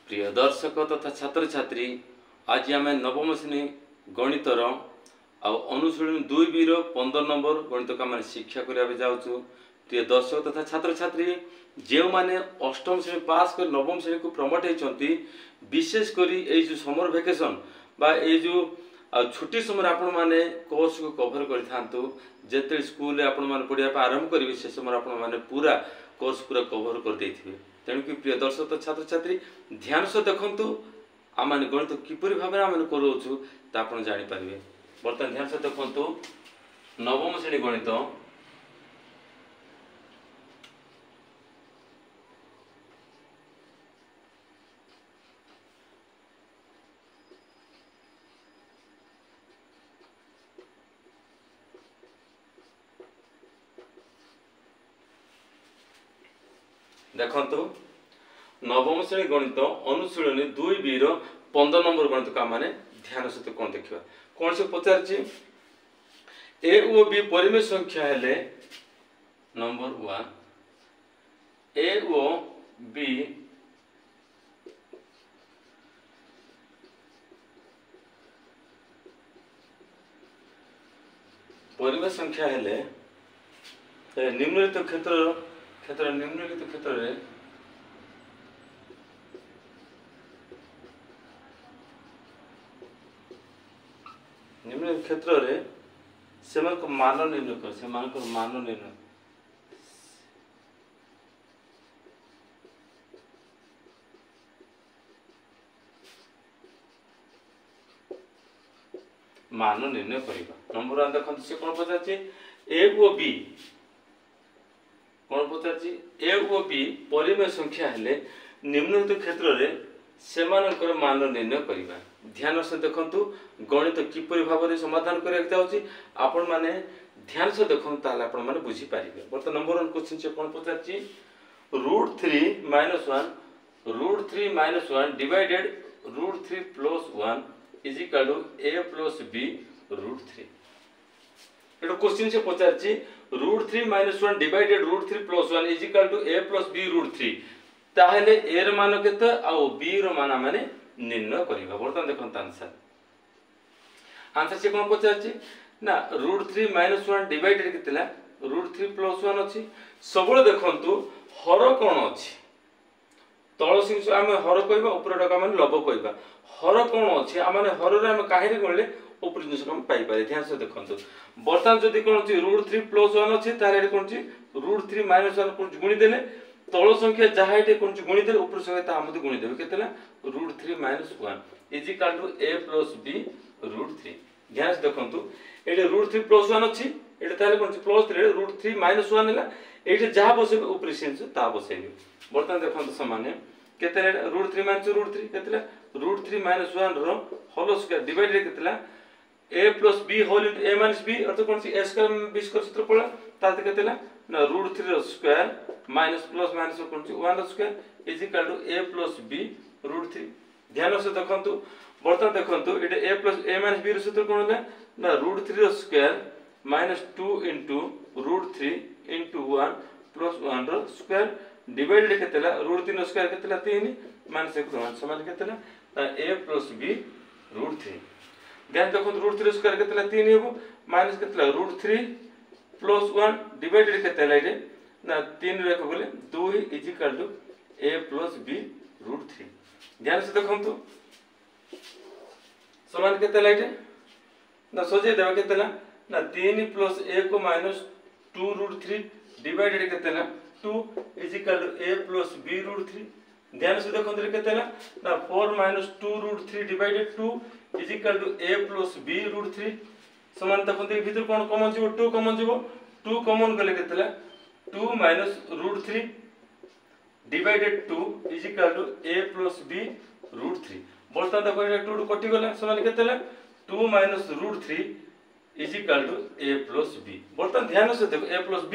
प्रिय दर्शक तथा छात्र छात्री आज आम नवम श्रेणी गणितर अनुशीलन 2B 15 नंबर गणित का आम शिक्षा करने जाऊँ। प्रिय दर्शक तथा छात्र छात्री जो मैंने अष्टम श्रेणी पास कर नवम श्रेणी को प्रमोट होती विशेषकर जो समर वेकेशन बा ये जो छुट्टी समय आपण मैंने कोर्स को कवर करते स्कूल आपण मैंने पढ़ाई आरंभ करेंगे से समय आपण मैंने पूरा कोर्स पूरा कवर कर देथिबे। तेणुक प्रिय दर्शक तो छात्र छात्री ध्यान से देखु आम मैंने गणित किपरि भाव आम करोचु आप जानीपारे। बर्तमान ध्यान से देखु नवम श्रेणी गणित देखंतु नवम श्रेणी गणित अनुशीलनी 2B 15 नंबर गणित का माने ध्यान सहित कौन देखा कौन से पचार ए ओ बी परिमेय संख्या हेले नंबर 1 ए ओ बी परिमेय संख्या हेले निम्नलिखित क्षेत्र निम्नलिखित क्षेत्र रे निम्नलिखित क्षेत्र रे से मान निर्णय कर से मान निर्णय मान निर्णय करबा। नंबर 1 देखो से कोन पचाछि ए ओ बी कौन पचार ए ओ बी परिमेय संख्या हेले निम्नलिखित क्षेत्र रे सेमानकर मान निर्णय करबा। ध्यान से देखंतु गणित किपरि भाव रे समाधान करैक जाउछि आपण माने ध्यान से देखंतु ताले आपण माने बुझी पारिबे। बर्तमान नंबर 1 क्वेश्चन से कोन पचारछि √3 - 1 divided √3 + 1 is equal to a + b √3। एटा क्वेश्चन से पचारछि √3 - 1 divided √3 + 1 is equal to a + b √3 ताहले a र मान केते आ b र मान माने निर्णय करिबा। बर्तमान देखंत आंसर से कोन पचारछि ना √3 - 1 डिवाइडेड केतेला √3 + 1 अछि। सबले देखंतु हर कोन अछि तळ सिंह आम हर कहबा ऊपर डका माने लब कहबा हर कोन अछि आ माने हर रे हम काहेरे गणले ऊपर जिनिस हम पाई पारे। ध्यान से देखंतु बर्तमान जदि कोन अछि √3 + 1 अछि तारे कोन अछि √3 - 1 कोन गुणी देले तळ संख्या जहा एटे कोन गुणी देले ऊपर संख्या ता हमदि गुणी देबे केतेला √3 - 1 is equal to a + b √3। ध्यान से देखंतु एटे √3 + 1 अछि एटे ताले कोन अछि +3 √3 - 1 हैला एटे जहा बसेबे ऊपर सेंस ता बसेबे। बर्तमान देखंतु समान केतेला √3 - √3 केतेला √3 - 1 रो होल स्क्वायर डिवाइडेड केतेला a + b whole into a - b अर्थ कोन सी a स्क्वायर b स्क्वायर सूत्र पळा ताते केतेला ना √3 रो स्क्वायर माइनस प्लस माइनस कोन सी 1 रो square is equal to a + b √3। ध्यान से देखंतु बर्तमान देखंतु एटे a - b रो सूत्र कोन होला ना √3 रो स्क्वायर -2 इनटू √3 इनटू 1 + 1 रो स्क्वायर डिवाइडेड केतेला √3 रो स्क्वायर केतेला 3 माइनस 1 समान केतेला a + b √3। ध्यान देखो √3 स्क्वायर केतेला 3 हेबो माइनस केतेला √3 + 1 डिवाइडेड केतेला रे ना 3 रे को बोले 2 is equal to a + b √3। ध्यान से देखंतु समान केतेला रे ना सोजे देबा केतेला ना 3 + 1 - 2 √3 डिवाइडेड केतेला 2 is equal to a + b √3। ध्यान से देखंतु केतेला ना 4 - 2 √3 divided 2 is equal to a + b √3 समान देखंतु भीतर कोन कॉमन जीवो 2 कॉमन जीवो 2 कॉमन गले केतेला 2 - √3 divided 2 is equal to a + b √3। बर्तमान देखो एटा 2 कटि गला समान केतेला 2 - √3 is equal to a + b। बर्तमान ध्यान से देखो a + b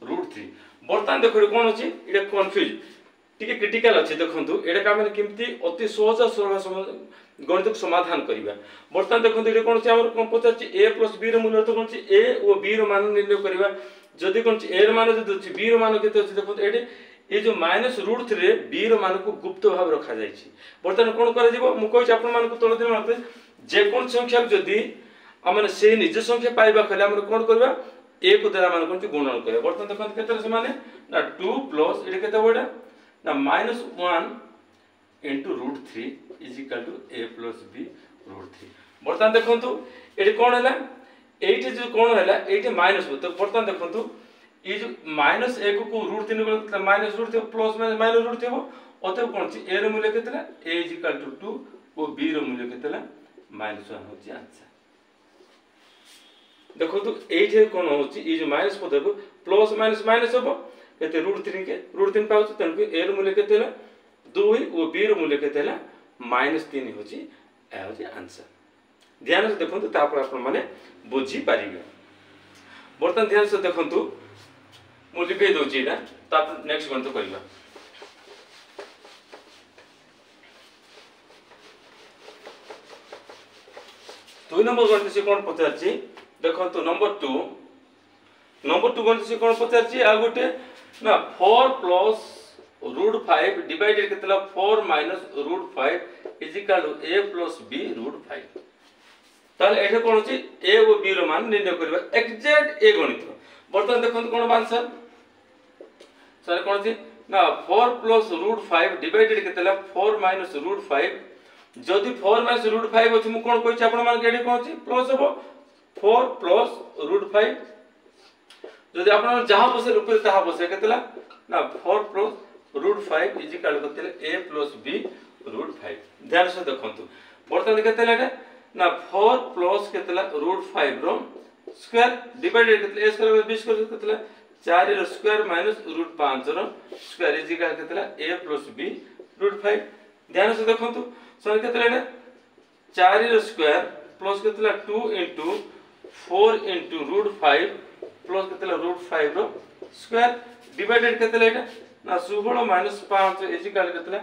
√3। बर्तमान देखो कोन अछि एटा कंफ्यूज टिके क्रिटिकल अछि देखंतु एटा का माने केमती अति सहज सरल गणित समाधान करिबा। बर्तमान देखंतु एटा कोन अछि हमर कोन पचाछि a + b रो मूल्य तो कोन अछि a ओ b रो मान निर्णय करिबा। जदि कोन अछि a रो मान जदि अछि b रो मान केते अछि देखंतु एटे ये जो -√3 बी रो मान को गुप्त भाव रखा जायछि बर्तमान कोन करा जिवो मु कहै आपण मान को तोल दिन माते जे कोन संख्या जदी हमने से निज संख्या पाइबा खले हमने कोन करबा ए को द्वारा मान को गुणन करबा बर्तमान देखन केते से माने ना 2 प्लस इडे केते बडा ना -1 into √3 is equal to a plus b √3 बर्तमान देखंतु एडी कोन हैला एठी जो कोन हैला एठी माइनस तो बर्तमान देखंतु ये जो -1 को √3 को -√3 प्लस -√3 हो अतः कोन छि a रो मूल्य केतला a is equal to 2 और b रो मूल्य केतला -1 होछि आंसर देखंतु एठी कोन होछि ये जो माइनस पद को प्लस माइनस माइनस हो केते √3 के √3 पाउछ तन को a रो मूल्य केतला 2 और b रो मूल्य केतला -3 होछि ए होछि आंसर ध्यान से देखंतु तापर आपण माने बुझी पारिबे बर्तमान ध्यान से देखंतु मु लिखै दोछि ना तापर नेक्स्ट गणित करिबा 2 नंबर गणित से कोन पचारछि देखंतु नंबर 2 गणित से कोन पचारछि आ गोटे ना 4 प्लस √5 डिवाइडेड केतला 4 -√5 is equal to a plus b √5 ताले एठे कोन होछि a और b रो मान निर्णय करबा एग्जैक्ट ए गणित बर्तमान देखंतु कोन आंसर सर कोन होछि ना 4 प्लस √5 डिवाइडेड केतला 4 -√5 जदि 4 -√5 होछि मु कोन कहछि आपण मान केडी कोन होछि प्लस हो 4 प्लस √5 जदि आपण जहां बसे रुपये तहा बसे केतला ना 4 प्लस √5 इज इक्वल टू केतला a प्लस b √5 ध्यान से देखंतु बर्तमान केतला एटा ना 4 प्लस केतला √5 रो स्क्वायर डिवाइडेड केतला a स्क्वायर b स्क्वायर केतला 4 रो स्क्वायर -√5 रो स्क्वायर इज इक्वल केतला a प्लस b √5 ध्यान से देखंतु सर केतला एटा 4 रो स्क्वायर प्लस केतला 2 into 4 into √5 प्लस केतला √5 रो स्क्वायर डिवाइडेड केतला एटा ना 16 - 5 इज इक्वल केतला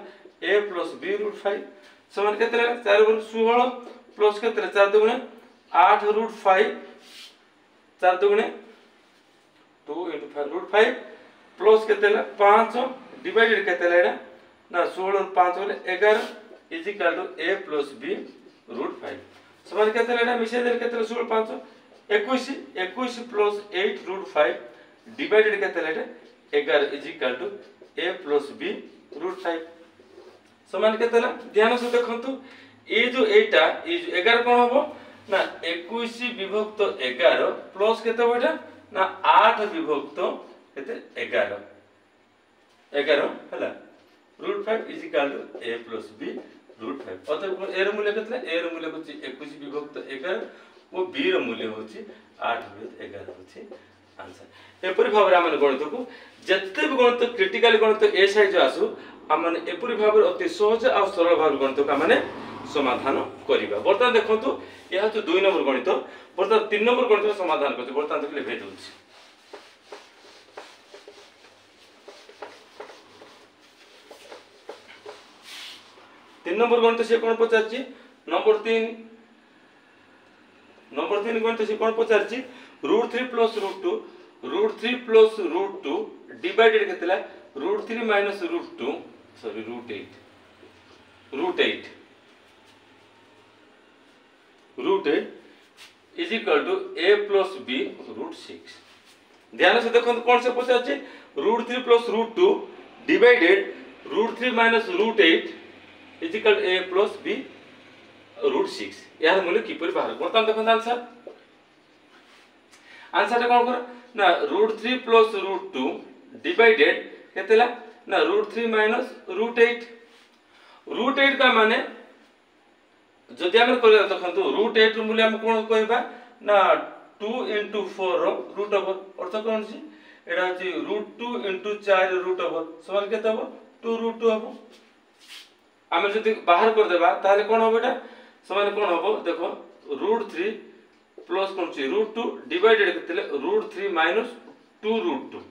a प्लस b √5 समान केतला 4 वर 16 प्लस केतला 4 दुगुणे 8 √5 4 दुगुणे 2 into 5 √5 प्लस केतला 5 डिवाइडेड केतला एटा ना 16 और 5 होले 11 is equal to a plus b √5 समान केतला एटा मिसे दे केतला 16 5 21 प्लस 8 √5 डिवाइडेड केतला एटा 11 is equal to a plus b √5 समान केतला ध्यान से देखंतु ए जो एटा ए जो 11 कोन होबो ना 21 विभक्त 11 प्लस केते होइटा ना 8 विभक्त केते 11 हला √5 is equal to a plus b √5 अतः ए रो मूल्य केतला a रो मूल्य होची 21 विभक्त 11 और b रो मूल्य होची 8 विभक्त 11 होची आंसर एपरि भाबरे हमन गणित को जत्ते भी गणित क्रिटिकल गणित ए साइज आसु हमन एपरि भाबरे अति सहज आ सरल भाबरे गणित को हमन समाधान करिबा बर्तमान देखंतु यह तो 2 नंबर गणित बर्तमान 3 नंबर गणित समाधान करते बर्तमान देखले भेज दोछि 3 नंबर गणित से कोन पचारछि नंबर 3 गणित से कोन पचारछि √3 प्लस √2 प्लस √2 डिवाइडेड केतला √3 minus √2 sorry √8 is equal to a plus b √6 ध्यान से देखो कौन से पचार √3 plus √2 divided √3 minus √8 is equal to a plus b √6 यार मूल्य किपर बाहर बर्तमान देखो आंसर कौन कर ना √3 प्लस √2 डिवाइडेड केतेला ना √3 माइनस √8 का माने जदि हम कर देखंतु √8 रो मूल्य हम कोन कहबा ना 2 into 4 रो रूट ओवर अर्थ कोन छी एडा छी √2 into 4 रूट ओवर समान केते हो 2√2 हो हम जदि बाहर कर देबा ताले कोन हो बेटा समान कोन हो देखो √3 प्लस कोन छी √2 डिवाइडेड केतेले √3 माइनस 2√2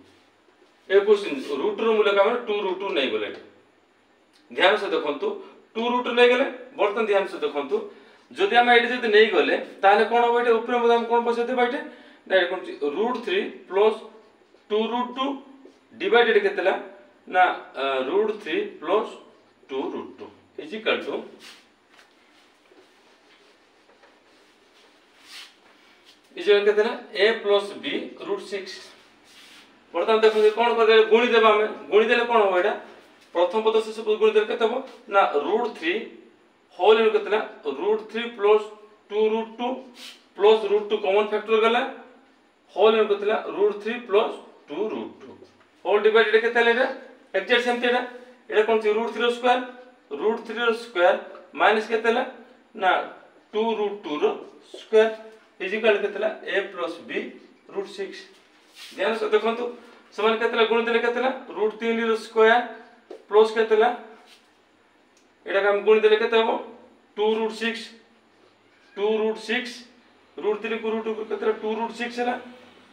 ए क्वेश्चन रूट रो मूल्य का माने 2√2 नै गेले ध्यान से देखंतु 2√2 नै गेले बर्तन ध्यान से देखंतु जदि हम एडी जदि नै गेले ताले कोन हो बेटा ऊपर हम कोन बसे दे बैठे डायरेक्ट कोन छी √3 प्लस 2√2 डिवाइडेड केतेला ना √3 प्लस 2√2 इज इक्वल टू केते ना a प्लस b √6 बर्तमान देखो कौन कर गुणी देबा हमें गुणी देले कौन हो एटा प्रथम पद शेष पद गुणी देले केते हो ना √3 होल इन केते ना √3 प्लस 2√2 प्लस √2 कॉमन फैक्टर गला होल इन केते ना √3 प्लस 2√2 होल डिवाइडेड केते लेटा एग्जैक्ट सेम एटा एटा कोन छी √3 रो स्क्वायर माइनस केते ना 2√2 रो स्क्वायर इज इक्वल केते a प्लस b √6 ध्यान से देखंतु समान केते गुण देले केते √3 रो स्क्वायर प्लस केते एटा हम गुण देले केते हो 2√6 √3 को √2 को केते 2√6 हैला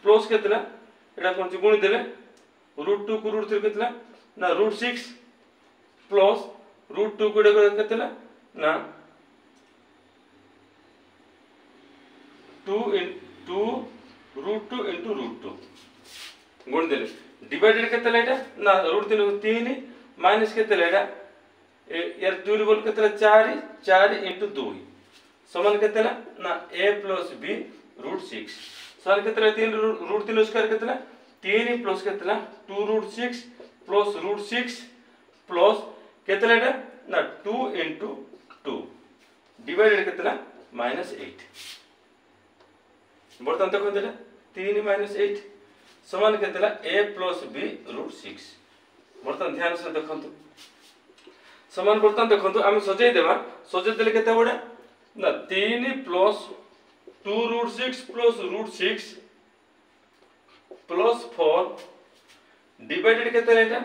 प्लस केते एटा कोन गुण देले √2 को √3 केते ना √6 प्लस √2 को केते ना 2 into √2 into √2 गुण देले डिवाइडेड केते एटा ना √3 को 3 माइनस केते एटा यार 2 बोल केते 4 into 2 समान केते ना a plus b √6 समान केते 3 √3 स्क्वायर केते 3 प्लस केते 2√6 प्लस √6 प्लस केते एटा ना 2 into 2 डिवाइडेड केते -8 बर्तमान देखो देला 3 -8 समान केते a plus b √6 बर्तमान ध्यान से देखंतु समान बर्तमान देखंतु हम सजाई देबा सजाई देले केते बडा ना 3 प्लस 2√6 प्लस √6 प्लस 4 डिवाइडेड केते एटा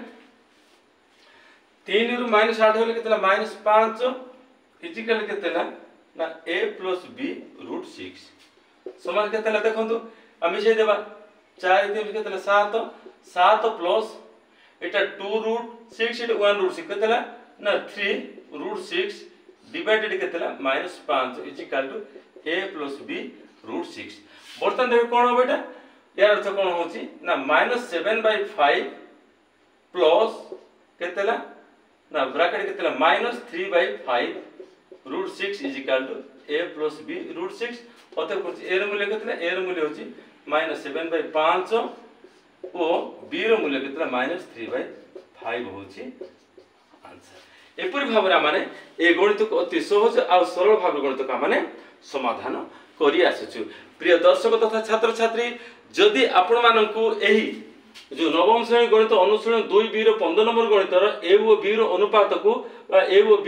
3 रु -8 होले केते -5 इजिकल केते ना a plus b √6 समान केते देखंतु हम से देबा 4 3 केते 7 प्लस एटा 2√6 एटा 1√6 केते ना 3√6 डिवाइडेड केते -5 is equal to a plus b √6 बर्तमान देखो कोन हो बेटा यार अर्थ कोन होची ना -7/5 प्लस केते ना ब्रैकेट केते -3/5 √6 is equal to a plus b √6 अतः कुछ a रो मूल्य केते a रो मूल्य होची -7/5 ओ b रो मूल्य केते -3/5 होची आंसर एपरि भाबरा माने ए गणित को अति सहज आ सरल भाव गणित का माने समाधान करि आसछु प्रिय दर्शक तथा छात्र छात्री जदि आपण माननकु एही जो नवम श्रेणी गणित अनुशीलन 2b रो 15 नंबर गणित रो a ओ b रो अनुपात को a ओ b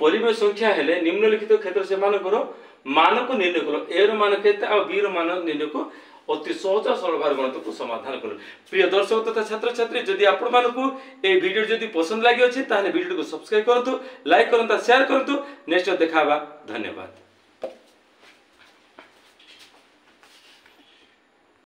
परिमेय संख्या हेले निम्नलिखित क्षेत्र से मान करो मान को निर्णय करो a रो मान केते आ b रो मान निर्णय को अति सहज सरल भाव गणित को समाधान करो प्रिय दर्शक तथा छात्र छात्री जदि आपण मानकु ए वीडियो जदि पसंद लागि अछि ताने वीडियो को सब्सक्राइब करंतु लाइक करंतु शेयर करंतु नेक्स्ट देखाबा धन्यवाद।